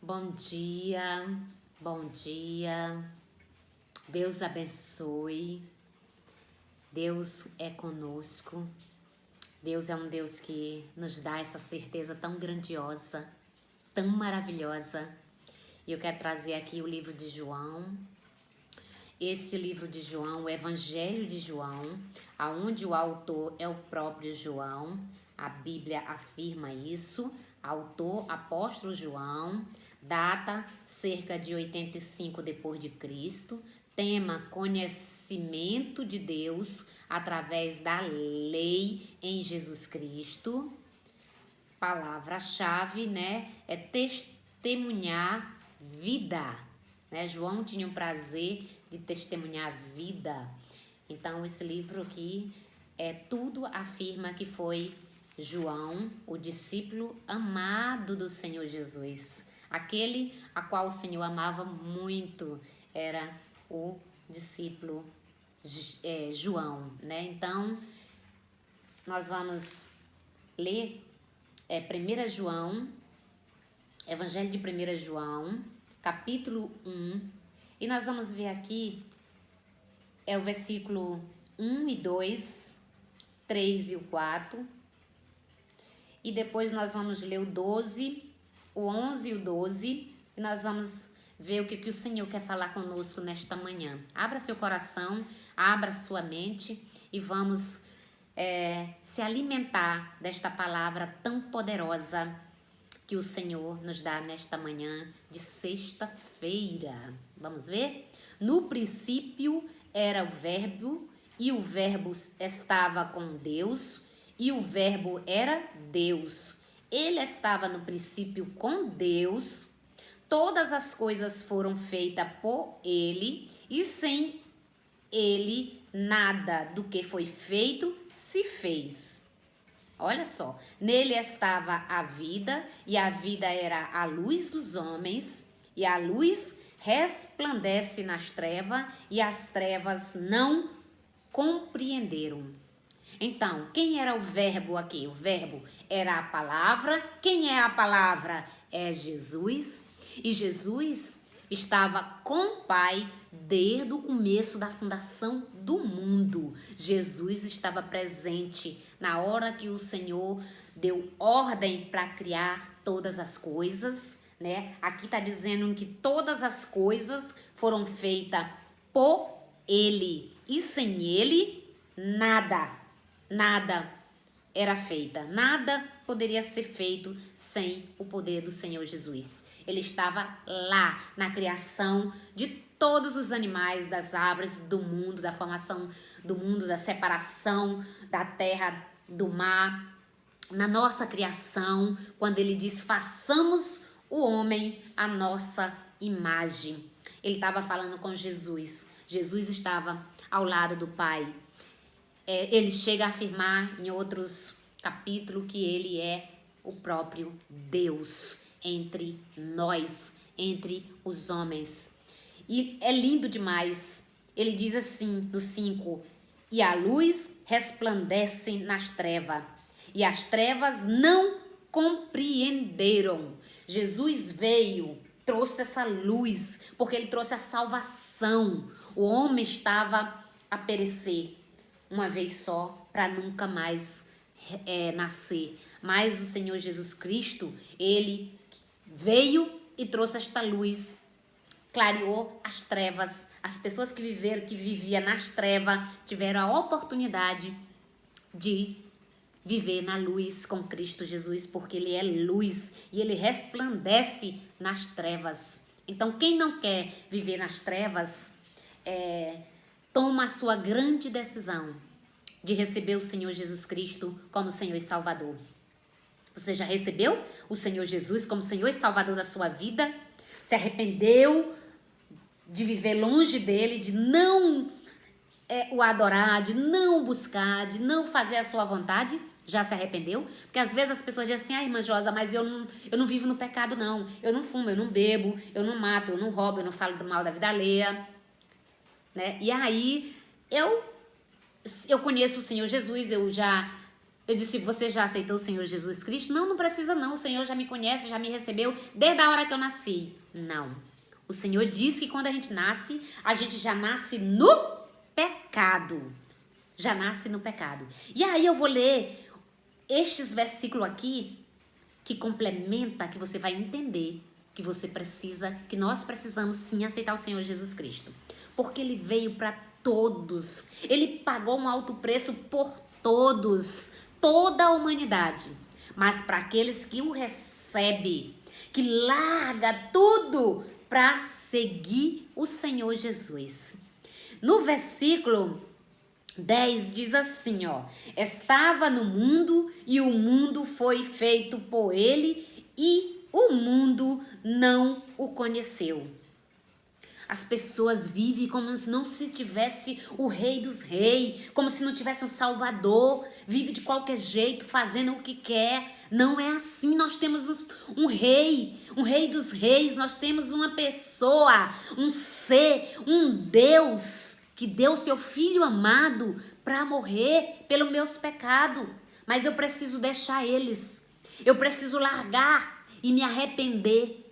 Bom dia, bom dia. Deus abençoe. Deus é conosco. Deus é um Deus que nos dá essa certeza tão grandiosa, tão maravilhosa. E eu quero trazer aqui o livro de João. Esse livro de João, o Evangelho de João, aonde o autor é o próprio João. A Bíblia afirma isso. Autor, apóstolo João. Data, cerca de 85 depois de Cristo. Tema, conhecimento de Deus através da lei em Jesus Cristo. Palavra-chave, né? É testemunhar vida, né? João tinha um prazer de testemunhar vida. Então, esse livro aqui, tudo afirma que foi João, o discípulo amado do Senhor Jesus. Aquele a qual o Senhor amava muito era o discípulo João, né? Então, nós vamos ler 1 João, Evangelho de 1 João, capítulo 1, e nós vamos ver aqui, o versículo 1 e 2, 3 e o 4, e depois nós vamos ler o 12, o 11 e o 12, e nós vamos ver o que o Senhor quer falar conosco nesta manhã. Abra seu coração, abra sua mente e vamos se alimentar desta palavra tão poderosa que o Senhor nos dá nesta manhã de sexta-feira. Vamos ver? No princípio era o Verbo, e o Verbo estava com Deus, e o Verbo era Deus. Ele estava no princípio com Deus. Todas as coisas foram feitas por ele, e sem ele nada do que foi feito se fez. Olha só, nele estava a vida, e a vida era a luz dos homens, e a luz resplandece nas trevas, e as trevas não compreenderam. Então, quem era o Verbo aqui? O Verbo era a palavra. Quem é a palavra? É Jesus. E Jesus estava com o Pai desde o começo da fundação do mundo. Jesus estava presente na hora que o Senhor deu ordem para criar todas as coisas, né? Aqui está dizendo que todas as coisas foram feitas por Ele, e sem Ele nada era feita. Nada poderia ser feito sem o poder do Senhor Jesus. Ele estava lá na criação de todos os animais, das árvores, do mundo, da formação do mundo, da separação da terra, do mar, na nossa criação, quando ele diz: façamos o homem à nossa imagem. Ele estava falando com Jesus. Jesus estava ao lado do Pai. Ele chega a afirmar em outros capítulos que ele é o próprio Deus entre nós, entre os homens. E é lindo demais. Ele diz assim no 5: e a luz resplandece nas trevas, e as trevas não compreenderam. Jesus veio, trouxe essa luz, porque ele trouxe a salvação. O homem estava a perecer uma vez só, para nunca mais nascer. Mas o Senhor Jesus Cristo, ele veio e trouxe esta luz, clareou as trevas. As pessoas que viviam nas trevas, tiveram a oportunidade de viver na luz com Cristo Jesus, porque ele é luz e ele resplandece nas trevas. Então, quem não quer viver nas trevas, toma a sua grande decisão de receber o Senhor Jesus Cristo como Senhor e Salvador. Você já recebeu o Senhor Jesus como Senhor e Salvador da sua vida? Se arrependeu de viver longe dele, de não o adorar, de não buscar, de não fazer a sua vontade? Já se arrependeu? Porque às vezes as pessoas dizem assim: irmã Josa, mas eu não vivo no pecado não. Eu não fumo, eu não bebo, eu não mato, eu não roubo, eu não falo do mal da vida alheia, né? E aí eu conheço o Senhor Jesus, eu já Eu disse, você já aceitou o Senhor Jesus Cristo? Não, não precisa não, o Senhor já me conhece, já me recebeu desde a hora que eu nasci. Não. O Senhor diz que quando a gente já nasce no pecado. Já nasce no pecado. E aí eu vou ler estes versículos aqui que complementa, que você vai entender que você precisa, que nós precisamos sim aceitar o Senhor Jesus Cristo. Porque ele veio para todos. Ele pagou um alto preço por todos, toda a humanidade. Mas para aqueles que o recebem, que larga tudo para seguir o Senhor Jesus. No versículo 10 diz assim, ó: estava no mundo e o mundo foi feito por ele e o mundo não o conheceu. As pessoas vivem como se não se tivesse o rei dos reis, como se não tivesse um salvador, vive de qualquer jeito, fazendo o que quer. Não é assim, nós temos um rei dos reis, nós temos uma pessoa, um ser, um Deus que deu seu filho amado para morrer pelos meus pecados. Mas eu preciso deixar eles, eu preciso largar e me arrepender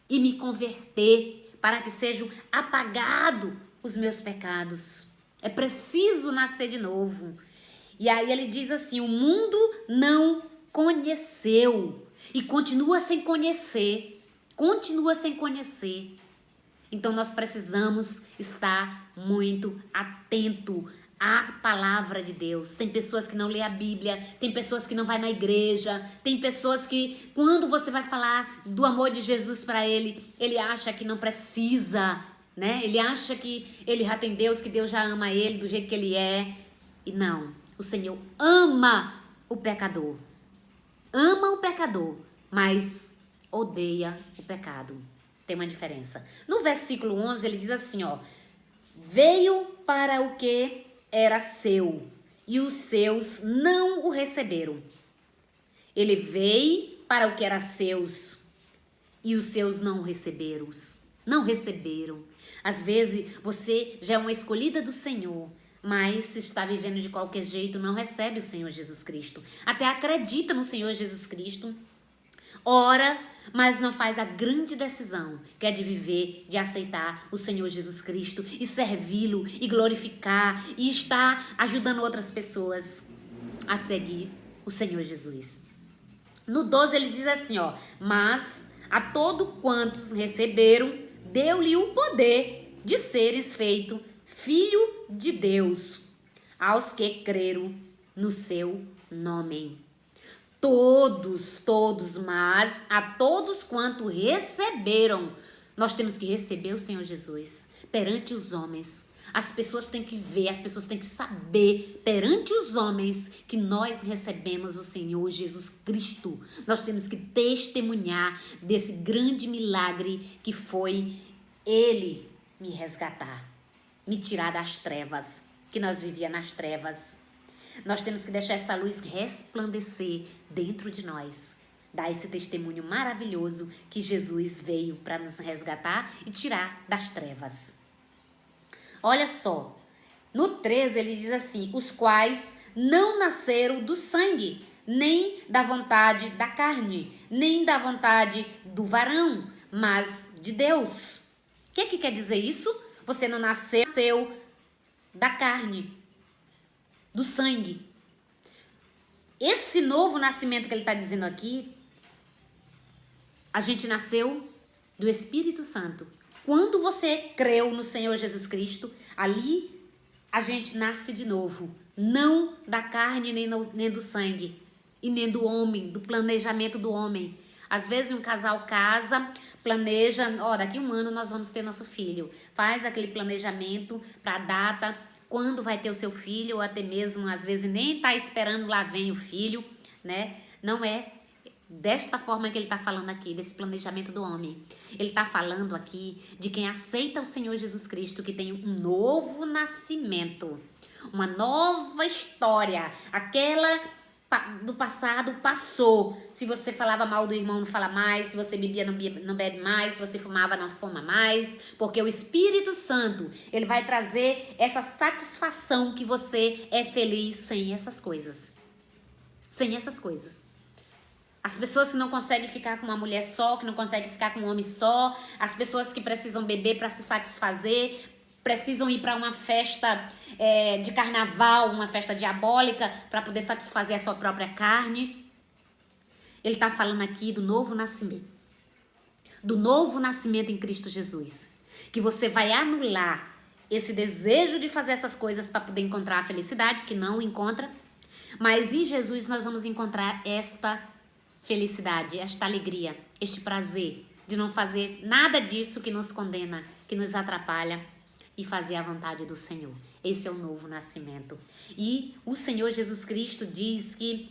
e me converter, para que sejam apagados os meus pecados. É preciso nascer de novo. E aí ele diz assim, o mundo não conheceu e continua sem conhecer. Continua sem conhecer. Então nós precisamos estar muito atento à palavra de Deus. Tem pessoas que não lê a Bíblia, tem pessoas que não vai na igreja, tem pessoas que quando você vai falar do amor de Jesus para ele acha que não precisa, né? Ele acha que ele já tem Deus, que Deus já ama ele do jeito que ele é. E não, o Senhor ama o pecador. Ama o pecador, mas odeia o pecado. Tem uma diferença. No versículo 11 ele diz assim, ó: veio para o que era seu e os seus não o receberam. Ele veio para o que era seus e os seus não receberam. Não receberam. Às vezes você já é uma escolhida do Senhor, mas se está vivendo de qualquer jeito, não recebe o Senhor Jesus Cristo. Até acredita no Senhor Jesus Cristo, ora, mas não faz a grande decisão, que é de viver, de aceitar o Senhor Jesus Cristo e servi-lo e glorificar e estar ajudando outras pessoas a seguir o Senhor Jesus. No 12 ele diz assim, ó: mas a todo quantos receberam, deu-lhe o poder de seres feito filho de Deus, aos que creram no seu nome. Todos, mas a todos quanto receberam, nós temos que receber o Senhor Jesus perante os homens. As pessoas têm que ver, as pessoas têm que saber perante os homens que nós recebemos o Senhor Jesus Cristo. Nós temos que testemunhar desse grande milagre que foi Ele me resgatar, me tirar das trevas, que nós vivíamos nas trevas. Nós temos que deixar essa luz resplandecer dentro de nós. Dar esse testemunho maravilhoso que Jesus veio para nos resgatar e tirar das trevas. Olha só, no 13 ele diz assim: os quais não nasceram do sangue, nem da vontade da carne, nem da vontade do varão, mas de Deus. O que quer dizer isso? Você não nasceu da carne, do sangue. Esse novo nascimento que ele está dizendo aqui, a gente nasceu do Espírito Santo. Quando você creu no Senhor Jesus Cristo, ali a gente nasce de novo. Não da carne, nem do sangue, e nem do homem, do planejamento do homem. Às vezes um casal casa, planeja, ó, daqui a um ano nós vamos ter nosso filho. Faz aquele planejamento para a data, quando vai ter o seu filho, ou até mesmo, às vezes, nem tá esperando, lá vem o filho, né? Não é desta forma que ele está falando aqui, desse planejamento do homem. Ele está falando aqui de quem aceita o Senhor Jesus Cristo, que tem um novo nascimento, uma nova história, aquela do passado passou. Se você falava mal do irmão, não fala mais. Se você bebia, não bebe mais. Se você fumava, não fuma mais. Porque o Espírito Santo, ele vai trazer essa satisfação que você é feliz sem essas coisas. sem essas coisas. As pessoas que não conseguem ficar com uma mulher só, que não conseguem ficar com um homem só, as pessoas que precisam beber para se satisfazer, precisam ir para uma festa de carnaval, uma festa diabólica, para poder satisfazer a sua própria carne. Ele está falando aqui do novo nascimento. Do novo nascimento em Cristo Jesus. Que você vai anular esse desejo de fazer essas coisas para poder encontrar a felicidade, que não encontra. Mas em Jesus nós vamos encontrar esta felicidade, esta alegria, este prazer de não fazer nada disso que nos condena, que nos atrapalha, e fazer a vontade do Senhor. Esse é o novo nascimento. E o Senhor Jesus Cristo diz que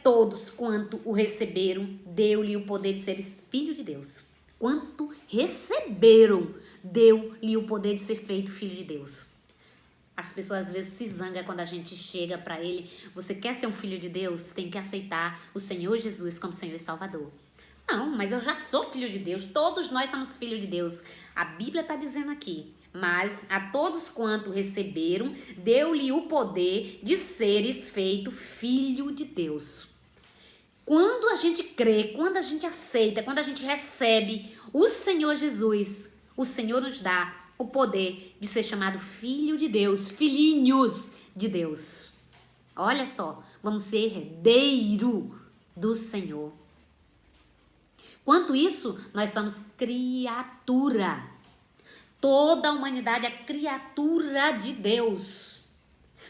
todos quanto o receberam, deu-lhe o poder de ser filho de Deus. Quanto receberam, deu-lhe o poder de ser feito filho de Deus. As pessoas às vezes se zangam quando a gente chega para ele. Você quer ser um filho de Deus? Tem que aceitar o Senhor Jesus como Senhor e Salvador. Não, mas eu já sou filho de Deus. Todos nós somos filhos de Deus. A Bíblia está dizendo aqui. Mas a todos quanto receberam, deu-lhe o poder de seres feito filho de Deus. Quando a gente crê, quando a gente aceita, quando a gente recebe o Senhor Jesus, o Senhor nos dá o poder de ser chamado filho de Deus, filhinhos de Deus. Olha só, vamos ser herdeiro do Senhor. Quanto isso, nós somos criatura. Toda a humanidade é criatura de Deus.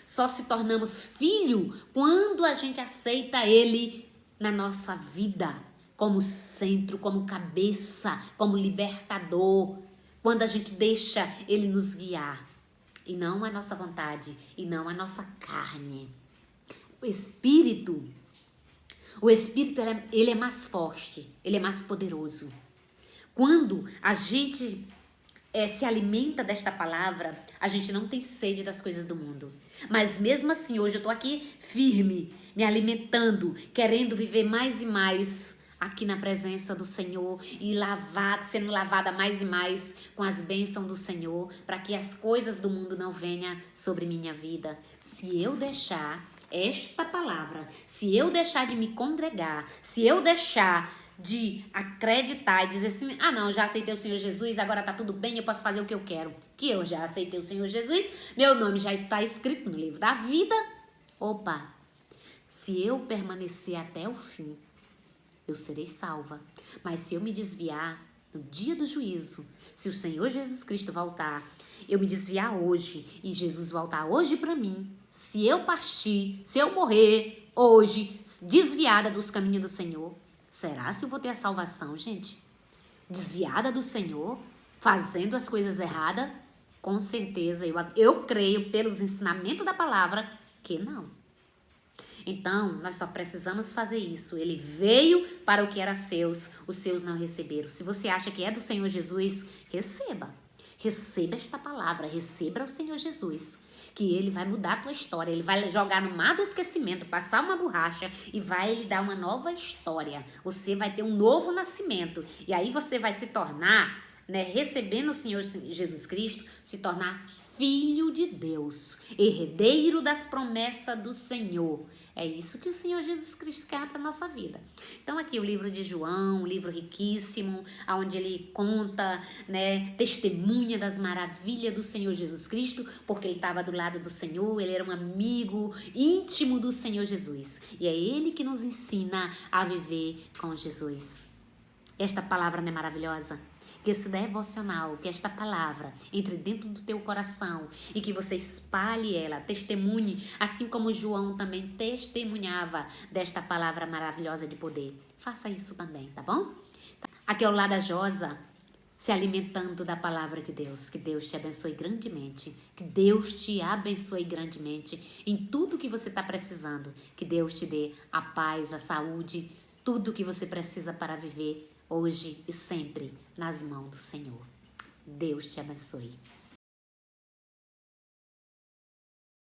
Só se tornamos filho quando a gente aceita Ele na nossa vida, como centro, como cabeça, como libertador. Quando a gente deixa Ele nos guiar, e não a nossa vontade, e não a nossa carne. O Espírito, ele é mais forte, ele é mais poderoso. Quando a gente se alimenta desta palavra, a gente não tem sede das coisas do mundo. Mas mesmo assim, hoje eu estou aqui firme, me alimentando, querendo viver mais e mais aqui na presença do Senhor e sendo lavada mais e mais com as bênçãos do Senhor, para que as coisas do mundo não venham sobre minha vida. Se eu deixar esta palavra, se eu deixar de me congregar, se eu deixar de acreditar e dizer assim, não, já aceitei o Senhor Jesus, agora tá tudo bem, eu posso fazer o que eu quero, que eu já aceitei o Senhor Jesus, meu nome já está escrito no livro da vida. Opa, se eu permanecer até o fim, eu serei salva. Mas se eu me desviar no dia do juízo, se o Senhor Jesus Cristo voltar, eu me desviar hoje e Jesus voltar hoje para mim, se eu partir, se eu morrer hoje, desviada dos caminhos do Senhor, será se eu vou ter a salvação, gente? Desviada do Senhor, fazendo as coisas erradas? Com certeza, eu creio pelos ensinamentos da palavra que não. Então, nós só precisamos fazer isso. Ele veio para o que era seus, os seus não receberam. Se você acha que é do Senhor Jesus, receba. Receba esta palavra, receba o Senhor Jesus. Que Ele vai mudar a tua história. Ele vai jogar no mar do esquecimento, passar uma borracha e vai lhe dar uma nova história. Você vai ter um novo nascimento. E aí você vai se tornar, recebendo o Senhor Jesus Cristo, se tornar filho de Deus, herdeiro das promessas do Senhor. É isso que o Senhor Jesus Cristo quer para a nossa vida. Então aqui o livro de João, um livro riquíssimo, onde ele conta, testemunha das maravilhas do Senhor Jesus Cristo, porque ele estava do lado do Senhor, ele era um amigo íntimo do Senhor Jesus. E é ele que nos ensina a viver com Jesus. Esta palavra não é maravilhosa? Que esse devocional, que esta palavra entre dentro do teu coração e que você espalhe ela, testemunhe, assim como João também testemunhava desta palavra maravilhosa de poder. Faça isso também, tá bom? Aqui ao lado da Josa, se alimentando da palavra de Deus. Que Deus te abençoe grandemente. Que Deus te abençoe grandemente em tudo que você está precisando. Que Deus te dê a paz, a saúde, tudo que você precisa para viver hoje e sempre nas mãos do Senhor. Deus te abençoe.